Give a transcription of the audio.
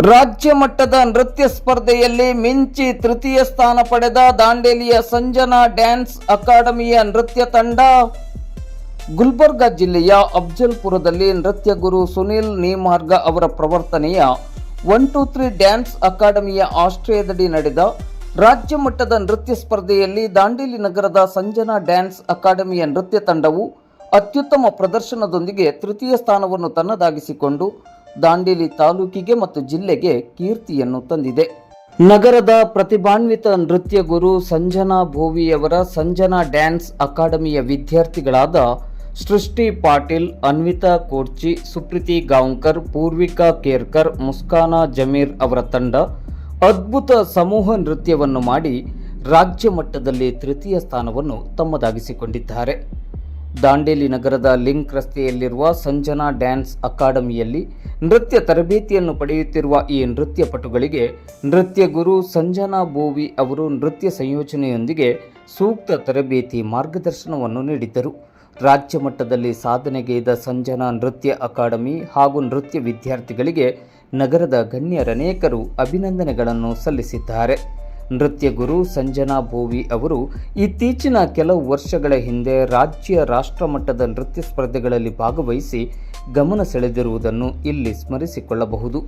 ರಾಜ್ಯ ಮಟ್ಟದ ನೃತ್ಯ ಸ್ಪರ್ಧೆಯಲ್ಲಿ ಮಿಂಚಿ ತೃತೀಯ ಸ್ಥಾನ ಪಡೆದ ದಾಂಡೇಲಿಯ ಸಂಜನಾ ಡ್ಯಾನ್ಸ್ ಅಕಾಡೆಮಿಯ ನೃತ್ಯ ತಂಡ ಗುಲ್ಬರ್ಗಾ ಜಿಲ್ಲೆಯ ಅಫ್ಜಲ್ಪುರದಲ್ಲಿ ನೃತ್ಯ ಗುರು ಸುನಿಲ್ ನೀಮಾರ್ಗ ಅವರ ಪ್ರವರ್ತನೆಯ 1-2-3 ಡ್ಯಾನ್ಸ್ ಅಕಾಡೆಮಿಯ ಆಶ್ರಯದಡಿ ನಡೆದ ರಾಜ್ಯ ಮಟ್ಟದ ನೃತ್ಯ ಸ್ಪರ್ಧೆಯಲ್ಲಿ ದಾಂಡೇಲಿ ನಗರದ ಸಂಜನಾ ಡ್ಯಾನ್ಸ್ ಅಕಾಡೆಮಿಯ ನೃತ್ಯ ತಂಡವು ಅತ್ಯುತ್ತಮ ಪ್ರದರ್ಶನದೊಂದಿಗೆ ತೃತೀಯ ಸ್ಥಾನವನ್ನು ತನ್ನದಾಗಿಸಿಕೊಂಡು ದಾಂಡೇಲಿ ತಾಲೂಕಿಗೆ ಮತ್ತು ಜಿಲ್ಲೆಗೆ ಕೀರ್ತಿಯನ್ನು ತಂದಿದೆ. ನಗರದ ಪ್ರತಿಭಾನ್ವಿತ ನೃತ್ಯ ಗುರು ಸಂಜನಾ ಭೋವಿಯವರ ಸಂಜನಾ ಡ್ಯಾನ್ಸ್ ಅಕಾಡೆಮಿಯ ವಿದ್ಯಾರ್ಥಿಗಳಾದ ಸೃಷ್ಟಿ ಪಾಟೀಲ್, ಅನ್ವಿತಾ ಕೋರ್ಚಿ, ಸುಪ್ರೀತಿ ಗಾಂವ್ಕರ್, ಪೂರ್ವಿಕಾ ಕೇರ್ಕರ್, ಮುಸ್ಕಾನಾ ಜಮೀರ್ ಅವರ ತಂಡ ಅದ್ಭುತ ಸಮೂಹ ನೃತ್ಯವನ್ನು ಮಾಡಿ ರಾಜ್ಯ ಮಟ್ಟದಲ್ಲಿ ತೃತೀಯ ಸ್ಥಾನವನ್ನು ತಮ್ಮದಾಗಿಸಿಕೊಂಡಿದ್ದಾರೆ. ದಾಂಡೇಲಿ ನಗರದ ಲಿಂಕ್ ರಸ್ತೆಯಲ್ಲಿರುವ ಸಂಜನಾ ಡ್ಯಾನ್ಸ್ ಅಕಾಡೆಮಿಯಲ್ಲಿ ನೃತ್ಯ ತರಬೇತಿಯನ್ನು ಪಡೆಯುತ್ತಿರುವ ಈ ನೃತ್ಯ ಪಟುಗಳಿಗೆ ನೃತ್ಯ ಗುರು ಸಂಜನಾ ಬೋವಿ ಅವರು ನೃತ್ಯ ಸಂಯೋಜನೆಯೊಂದಿಗೆ ಸೂಕ್ತ ತರಬೇತಿ ಮಾರ್ಗದರ್ಶನವನ್ನು ನೀಡಿದ್ದರು. ರಾಜ್ಯ ಮಟ್ಟದಲ್ಲಿ ಸಾಧನೆಗೈದ ಸಂಜನಾ ನೃತ್ಯ ಅಕಾಡೆಮಿ ಹಾಗೂ ನೃತ್ಯ ವಿದ್ಯಾರ್ಥಿಗಳಿಗೆ ನಗರದ ಗಣ್ಯರನೇಕರು ಅಭಿನಂದನೆಗಳನ್ನು ಸಲ್ಲಿಸಿದ್ದಾರೆ. ನೃತ್ಯ ಗುರು ಸಂಜನಾ ಬೋವಿ ಅವರು ಇತ್ತೀಚಿನ ಕೆಲವು ವರ್ಷಗಳ ಹಿಂದೆ ರಾಜ್ಯ ರಾಷ್ಟ್ರ ಮಟ್ಟದ ನೃತ್ಯ ಸ್ಪರ್ಧೆಗಳಲ್ಲಿ ಭಾಗವಹಿಸಿ ಗಮನ ಸೆಳೆದಿರುವುದನ್ನು ಇಲ್ಲಿ ಸ್ಮರಿಸಿಕೊಳ್ಳಬಹುದು.